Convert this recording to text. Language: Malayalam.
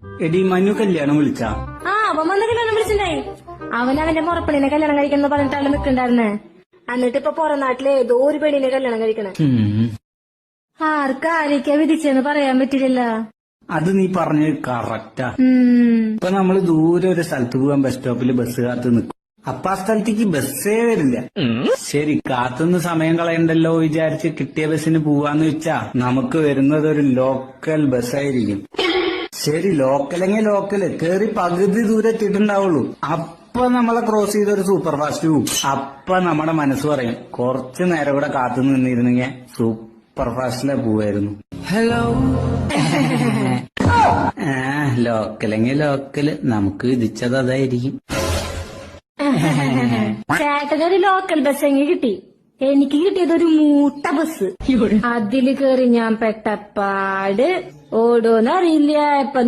എടി മനു കല്യാണം വിളിച്ചാ? അവൻ വന്ന കല്യാണം വിളിച്ചിട്ടുണ്ടായി. അവൻ അവന്റെ മുറപ്പെണ്ണിനെ കല്യാണം കഴിക്കുന്ന പറഞ്ഞിട്ടാണ് നിൽക്കണ്ടായിരുന്നേ. എന്നിട്ട് ഇപ്പൊ പുറം നാട്ടിലെ ഏതോ ഒരു പെണ്ണിനെ കല്യാണം കഴിക്കണേ. ആർക്കാരൊക്കെയാ വിധിച്ചെന്ന് പറയാൻ പറ്റില്ലല്ലോ. അത് നീ പറഞ്ഞത് കറക്റ്റാ. ഇപ്പൊ നമ്മള് ദൂരെ ഒരു സ്ഥലത്ത് പോകാൻ ബസ് സ്റ്റോപ്പിൽ ബസ് കാത്ത് നിൽക്കും. അപ്പൊ ആ സ്ഥലത്തേക്ക് ബസ്സേ വരില്ല. ശരി, കാത്തുനിന്ന് സമയം കളയണ്ടല്ലോ വിചാരിച്ച് കിട്ടിയ ബസ്സിന് പോവാന്ന് വെച്ചാ നമുക്ക് വരുന്നത് ഒരു ലോക്കൽ ബസ്സായിരിക്കും. ശരി, ലോക്കലെങ്കിൽ ലോക്കല് കേറി പകുതി ദൂരെ എത്തിയിട്ടുണ്ടാവുള്ളൂ. അപ്പൊ നമ്മളെ ക്രോസ് ചെയ്ത ഒരു സൂപ്പർ ഫാസ്റ്റ് പോവും. അപ്പൊ നമ്മുടെ മനസ്സ് പറയും കുറച്ചു നേരം കൂടെ കാത്തു നിന്നിരുന്നെങ്കിൽ സൂപ്പർ ഫാസ്റ്റിലെ പോവായിരുന്നു. ഹലോ ലോക്കലെങ്കിൽ ലോക്കല് നമുക്ക് വിധിച്ചത് അതായിരിക്കും. ചേട്ടനൊരു ലോക്കൽ ബസ് എങ്കിൽ കിട്ടി. എനിക്ക് കിട്ടിയത് ഒരു മൂട്ട ബസ്. അതില് കേറി ഞാൻ പെട്ടപ്പാട് ഓടോന്നറിയില്ല. ഇപ്പൊ